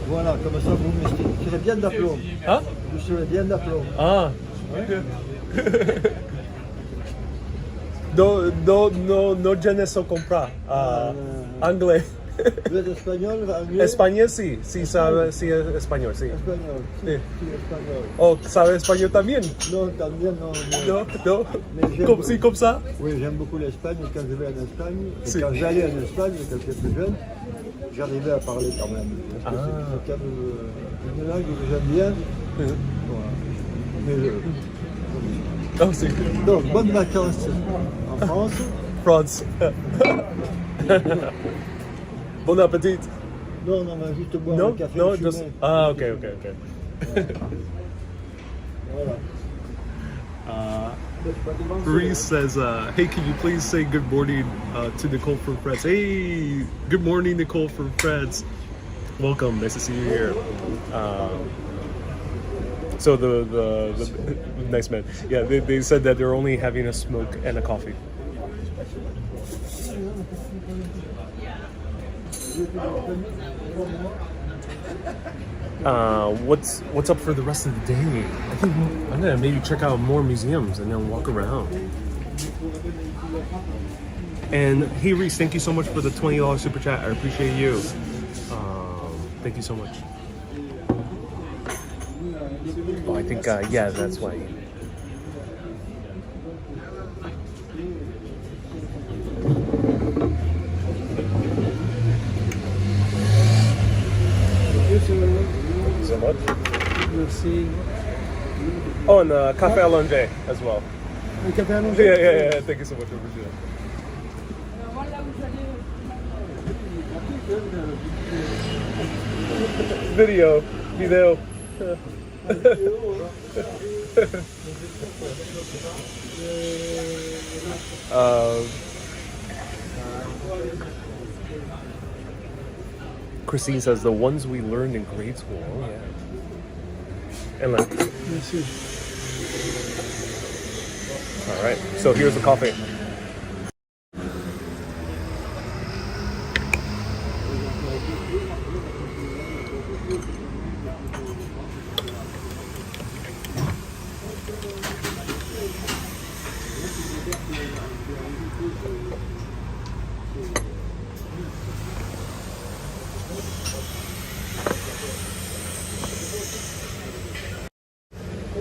Voilà, comme ça vous me serez bien d'aplomb. Hein? Vous serez bien d'aplomb. Ah. No, je ne sais comprar. Anglais. Vous êtes espagnol, anglais? Español sí, sabe, sí, español, sí. Espagnol, Sí. sí, espagnol. Oh, ¿sabe español también? Non, también non. No. Mais j'aime Comme beaucoup- si, comme ça? Oui, j'aime beaucoup l'Espagne. Quand je vais en Espagne, et Si. quand j'allais en Espagne, quand j'étais plus jeune, j'arrivais à parler quand même. Parce que Ah. c'est quand même une langue que j'aime bien. Voilà. Mais Oh, c'est donc, bonnes vacances en France. France. Bon appétit. Non, non, mais juste boire No, un café no, fumé. just okay. Voilà. Reese says, "Hey, can you please say good morning to Nicole from France?" Hey, good morning, Nicole from France. Welcome. Nice to see you here. So the nice man. Yeah, they said that they're only having a smoke and a coffee. What's up for the rest of the day? I think I'm gonna maybe check out more museums and then walk around. And hey Reese, thank you so much for the $20 super chat. I appreciate you. Thank you so much. Oh, I think yeah, that's why. So much. Merci. Oh, and Café à Langer as well. Un café à manger? Yeah. Thank you so much. I appreciate it. Video. Christine says the ones we learned in grade school. Oh yeah. And like, Merci. all right. So here's the coffee.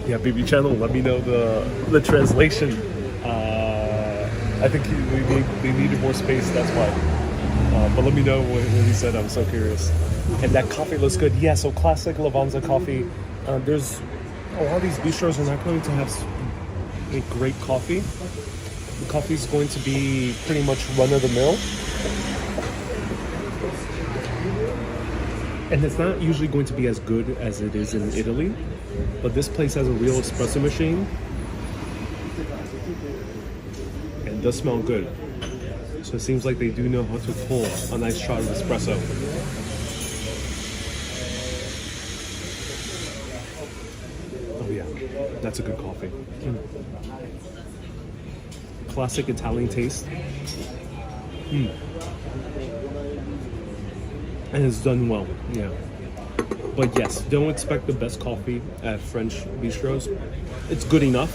Yeah, BB channel. Let me know the translation. I think they needed more space. That's why. But let me know what he said. I'm so curious. And that coffee looks good. Yeah. So classic Lavanza coffee. There's a lot of these bistros are not going to have a great coffee. The coffee is going to be pretty much run of the mill. And it's not usually going to be as good as it is in Italy, but this place has a real espresso machine and does smell good. So it seems like they do know how to pull a nice shot of espresso. Oh yeah, that's a good coffee. Classic Italian taste. And it's done well, yeah. But yes, don't expect the best coffee at French bistros. It's good enough.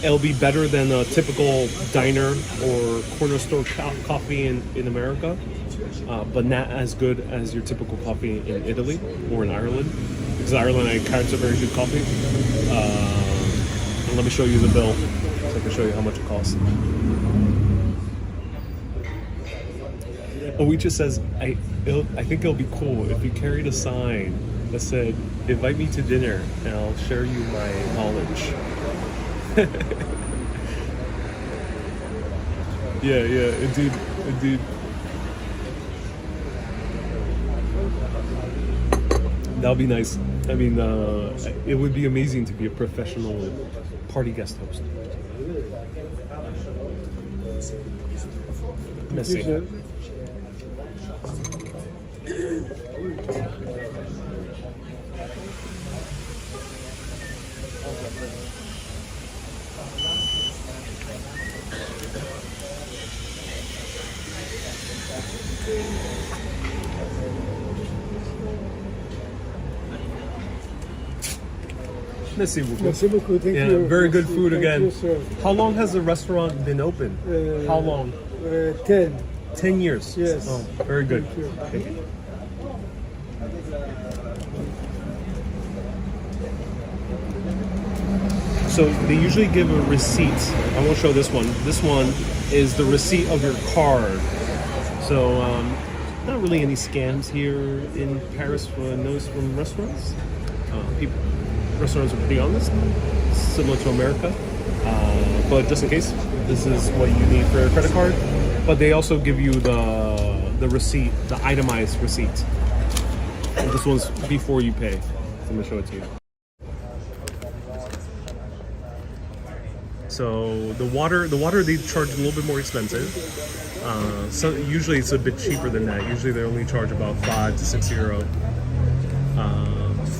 It'll be better than a typical diner or corner store coffee in America, but not as good as your typical coffee in Italy or in Ireland. Because Ireland, I carrots a very good coffee. And let me show you the bill so I can show you how much it costs. Oicha says, I think it'll be cool if you carried a sign that said, invite me to dinner and I'll share you my knowledge. yeah, indeed. That'll be nice. I mean, it would be amazing to be a professional party guest host. Merci. Merci beaucoup. Merci beaucoup. Thank Yeah, you. very good Merci. food Thank again. you, sir. How long has the restaurant been open? How long? 10. 10 years. Yes. Oh, very good. Thank you. So they usually give a receipt. I won't show this one. This one is the receipt of your card. So not really any scams here in Paris for notice from restaurants. Restaurants are pretty honest, similar to America. But just in case, this is what you need for a credit card. But they also give you the receipt, the itemized receipt. And this one's before you pay. So I'm gonna show it to you. So the water they charge a little bit more expensive. So usually it's a bit cheaper than that. Usually they only charge about €5 to €6.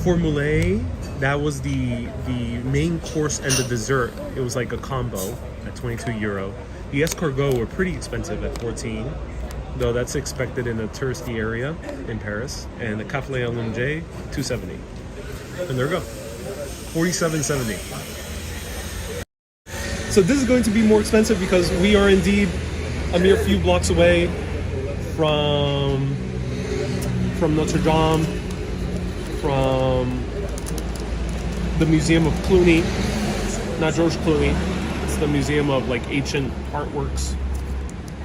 Formule, that was the main course and the dessert. It was like a combo at €22. The escargot were pretty expensive at 14, though that's expected in a touristy area in Paris. And the cafe à l'Angers, $2.70. And there we go, $47.70. So this is going to be more expensive because we are indeed a mere few blocks away from Notre Dame, from the Museum of Cluny, not George Clooney. It's the Museum of like ancient artworks,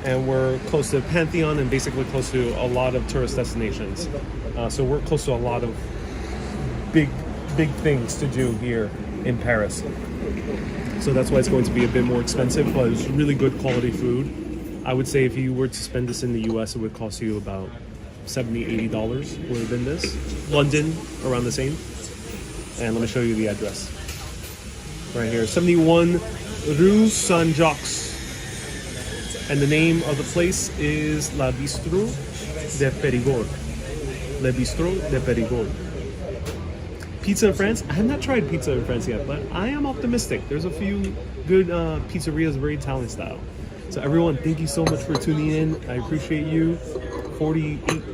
and we're close to Pantheon and basically close to a lot of tourist destinations. So we're close to a lot of big things to do here in Paris. So that's why it's going to be a bit more expensive, but it's really good quality food. I would say if you were to spend this in the US, it would cost you about $70, $80 would have been this. London, around the same. And let me show you the address. Right here, 71 Rue Saint-Jacques. And the name of the place is La Bistro de Périgord. Le Bistro de Périgord. Pizza in France? I have not tried pizza in France yet, but I am optimistic. There's a few good pizzerias, very Italian style. So everyone, thank you so much for tuning in. I appreciate you.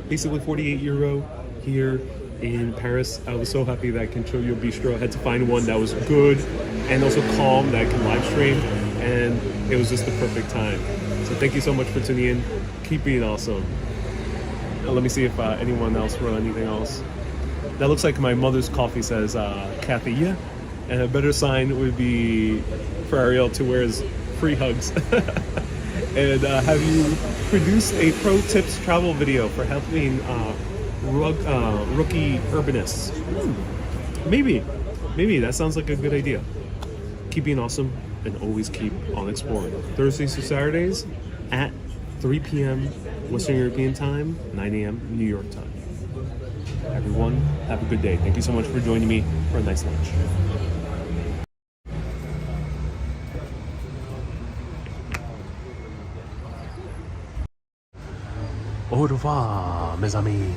Basically €48 here in Paris. I was so happy that I can show you a bistro. I had to find one that was good and also calm that I can live stream, and it was just the perfect time. So thank you so much for tuning in. Keep being awesome. Let me see if anyone else wrote anything else. That looks like my mother's coffee says Kathy, yeah. And a better sign would be for Ariel to wear his free hugs. And have you produced a pro tips travel video for helping rookie urbanists? Maybe that sounds like a good idea. Keep being awesome and always keep on exploring. Thursdays to Saturdays at 3 p.m. Western European time, 9 a.m. New York time. Everyone, have a good day. Thank you so much for joining me for a nice lunch. Au revoir, mes amis.